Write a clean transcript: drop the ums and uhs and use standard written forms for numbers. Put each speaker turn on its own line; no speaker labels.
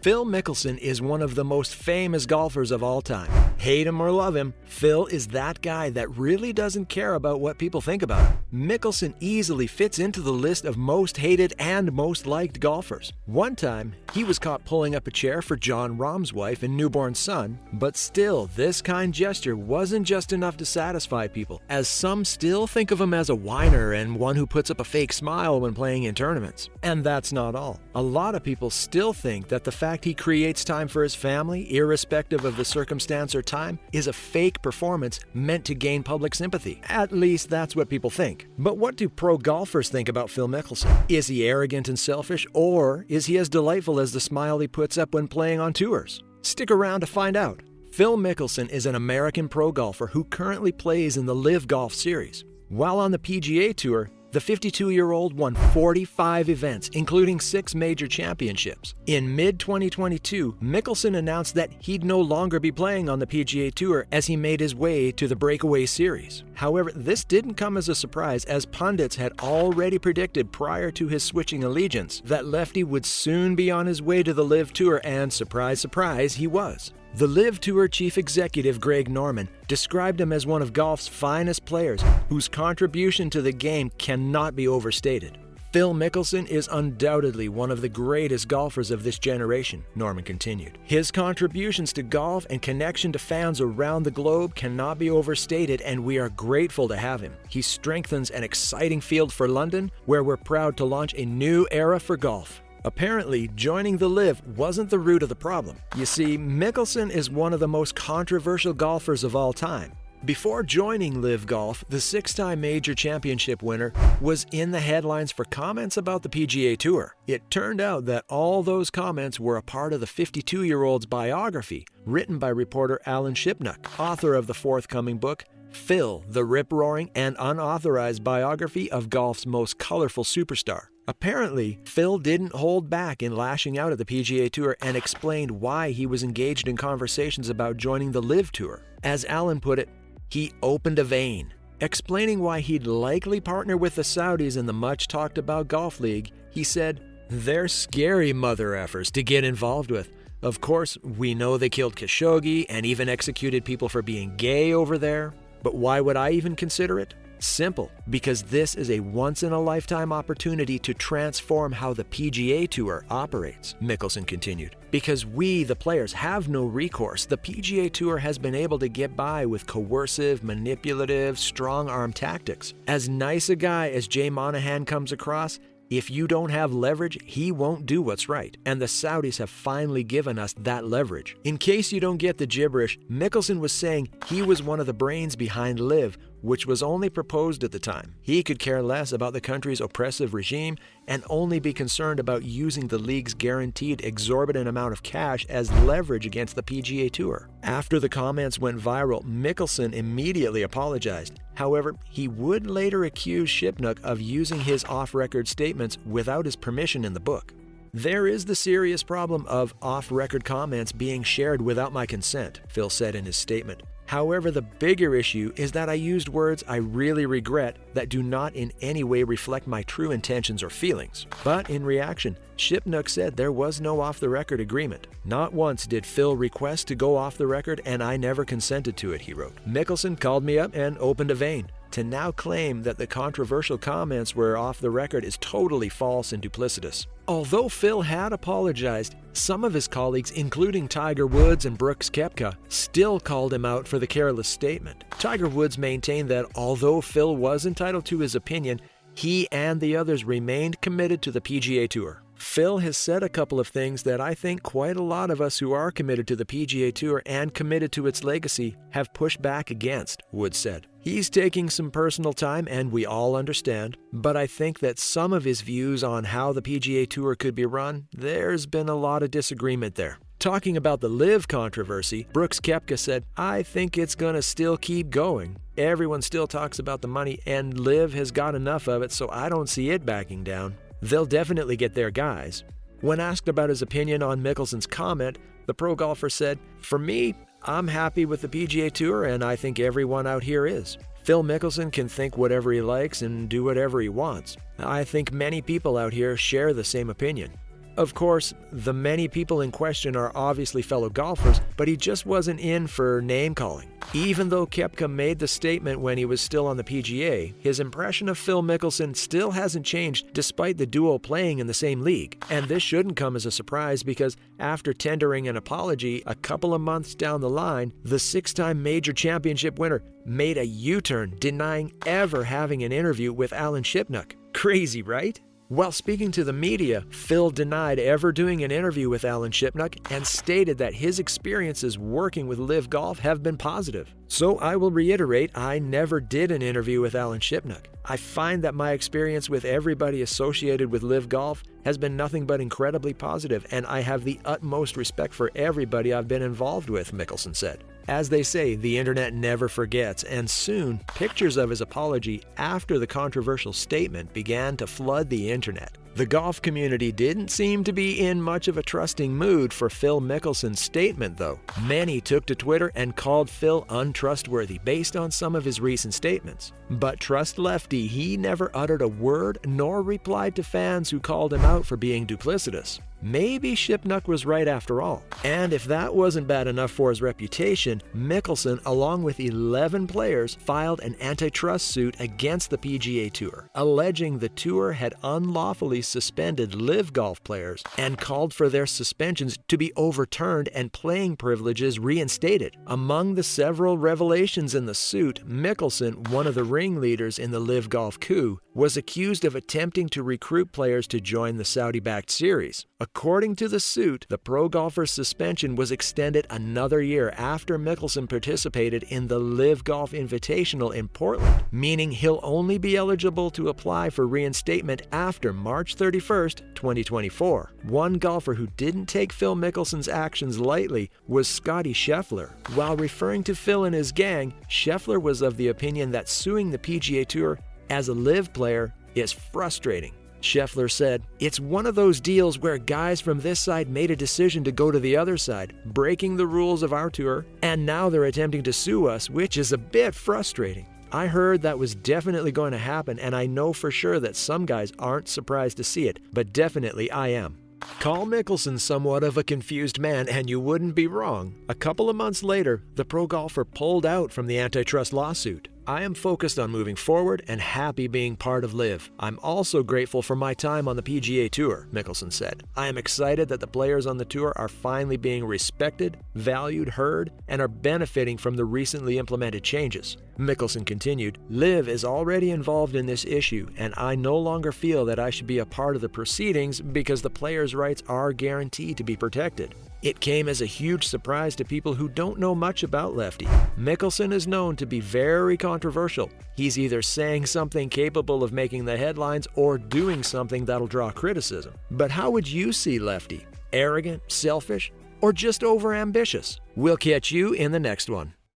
Phil Mickelson is one of the most famous golfers of all time. Hate him or love him, Phil is that guy that really doesn't care about what people think about him. Mickelson easily fits into the list of most hated and most liked golfers. One time, he was caught pulling up a chair for Jon Rahm's wife and newborn son, but still, this kind gesture wasn't just enough to satisfy people, as some still think of him as a whiner and one who puts up a fake smile when playing in tournaments. And that's not all. A lot of people still think that the fact he creates time for his family, irrespective of the circumstance or time, is a fake performance meant to gain public sympathy. At least that's what people think. But what do pro golfers think about Phil Mickelson? Is he arrogant and selfish, or is he as delightful as the smile he puts up when playing on tours? Stick around to find out. Phil Mickelson is an American pro golfer who currently plays in the LIV Golf Series. While on the PGA Tour, the 52-year-old won 45 events, including 6 major championships. In mid-2022, Mickelson announced that he'd no longer be playing on the PGA Tour as he made his way to the Breakaway Series. However, this didn't come as a surprise, as pundits had already predicted prior to his switching allegiance that Lefty would soon be on his way to the LIV Tour, and surprise, surprise, he was. The LIV Tour chief executive Greg Norman described him as one of golf's finest players whose contribution to the game cannot be overstated. Phil Mickelson is undoubtedly one of the greatest golfers of this generation, Norman continued. His contributions to golf and connection to fans around the globe cannot be overstated, and we are grateful to have him. He strengthens an exciting field for London, where we're proud to launch a new era for golf. Apparently, joining the LIV wasn't the root of the problem. You see, Mickelson is one of the most controversial golfers of all time. Before joining LIV Golf, the 6-time major championship winner was in the headlines for comments about the PGA Tour. It turned out that all those comments were a part of the 52-year-old's biography, written by reporter Alan Shipnuck, author of the forthcoming book, Phil, the rip-roaring and unauthorized biography of golf's most colorful superstar. Apparently, Phil didn't hold back in lashing out at the PGA Tour and explained why he was engaged in conversations about joining the LIV Tour. As Alan put it, he opened a vein. Explaining why he'd likely partner with the Saudis in the much-talked-about golf league, he said, "They're scary mother effers to get involved with. Of course, we know they killed Khashoggi and even executed people for being gay over there. But why would I even consider it? Simple, because this is a once-in-a-lifetime opportunity to transform how the PGA Tour operates," Mickelson continued. "Because we, the players, have no recourse, the PGA Tour has been able to get by with coercive, manipulative, strong-arm tactics. As nice a guy as Jay Monahan comes across, if you don't have leverage, he won't do what's right. And the Saudis have finally given us that leverage." In case you don't get the gibberish, Mickelson was saying he was one of the brains behind LIV, which was only proposed at the time. He could care less about the country's oppressive regime and only be concerned about using the league's guaranteed exorbitant amount of cash as leverage against the PGA Tour. After the comments went viral, Mickelson immediately apologized. However, he would later accuse Shipnuck of using his off-record statements without his permission in the book. "There is the serious problem of off-record comments being shared without my consent," Phil said in his statement. "However, the bigger issue is that I used words I really regret that do not in any way reflect my true intentions or feelings." But in reaction, Shipnuck said there was no off-the-record agreement. "Not once did Phil request to go off the record, and I never consented to it," he wrote. "Mickelson called me up and opened a vein. To now claim that the controversial comments were off the record is totally false and duplicitous." Although Phil had apologized, some of his colleagues, including Tiger Woods and Brooks Koepka, still called him out for the careless statement. Tiger Woods maintained that although Phil was entitled to his opinion, he and the others remained committed to the PGA Tour. Phil has said a couple of things that I think quite a lot of us who are committed to the PGA Tour and committed to its legacy have pushed back against, Woods said. "He's taking some personal time, and we all understand, but I think that some of his views on how the PGA Tour could be run, there's been a lot of disagreement there." Talking about the LIV controversy, Brooks Koepka said, "I think it's gonna still keep going. Everyone still talks about the money, and LIV has got enough of it, so I don't see it backing down. They'll definitely get their guys." When asked about his opinion on Mickelson's comment, the pro golfer said, "For me, I'm happy with the PGA Tour, and I think everyone out here is. Phil Mickelson can think whatever he likes and do whatever he wants. I think many people out here share the same opinion." Of course, the many people in question are obviously fellow golfers, but he just wasn't in for name-calling. Even though Koepka made the statement when he was still on the PGA, his impression of Phil Mickelson still hasn't changed despite the duo playing in the same league. And this shouldn't come as a surprise because after tendering an apology a couple of months down the line, the 6-time major championship winner made a U-turn, denying ever having an interview with Alan Shipnuck. Crazy, right? While speaking to the media, Phil denied ever doing an interview with Alan Shipnuck and stated that his experiences working with LIV Golf have been positive. So I will reiterate, I never did an interview with Alan Shipnuck. I find that my experience with everybody associated with LIV Golf has been nothing but incredibly positive, and I have the utmost respect for everybody I've been involved with, Mickelson said. As they say, the internet never forgets, and soon, pictures of his apology after the controversial statement began to flood the internet. The golf community didn't seem to be in much of a trusting mood for Phil Mickelson's statement, though. Many took to Twitter and called Phil untrustworthy based on some of his recent statements. But trust Lefty, he never uttered a word nor replied to fans who called him out for being duplicitous. Maybe Shipnuck was right after all. And if that wasn't bad enough for his reputation, Mickelson, along with 11 players, filed an antitrust suit against the PGA Tour, alleging the tour had unlawfully suspended LIV Golf players and called for their suspensions to be overturned and playing privileges reinstated. Among the several revelations in the suit, Mickelson, one of the ringleaders in the LIV Golf coup, was accused of attempting to recruit players to join the Saudi-backed series. According to the suit, the pro golfer's suspension was extended another year after Mickelson participated in the LIV Golf Invitational in Portland, meaning he'll only be eligible to apply for reinstatement after March 31st, 2024. One golfer who didn't take Phil Mickelson's actions lightly was Scottie Scheffler. While referring to Phil and his gang, Scheffler was of the opinion that suing the PGA Tour as a LIV player is frustrating. Scheffler said, "It's one of those deals where guys from this side made a decision to go to the other side, breaking the rules of our tour, and now they're attempting to sue us, which is a bit frustrating. I heard that was definitely going to happen, and I know for sure that some guys aren't surprised to see it, but definitely I am." Call Mickelson somewhat of a confused man, and you wouldn't be wrong. A couple of months later, the pro golfer pulled out from the antitrust lawsuit. "I am focused on moving forward and happy being part of LIV. I'm also grateful for my time on the PGA Tour," Mickelson said. "I am excited that the players on the tour are finally being respected, valued, heard, and are benefiting from the recently implemented changes." Mickelson continued, "LIV is already involved in this issue, and I no longer feel that I should be a part of the proceedings because the players' rights are guaranteed to be protected. It came as a huge surprise to people who don't know much about Lefty. Mickelson is known to be very controversial. He's either saying something capable of making the headlines or doing something that'll draw criticism. But how would you see Lefty? Arrogant, selfish, or just overambitious? We'll catch you in the next one.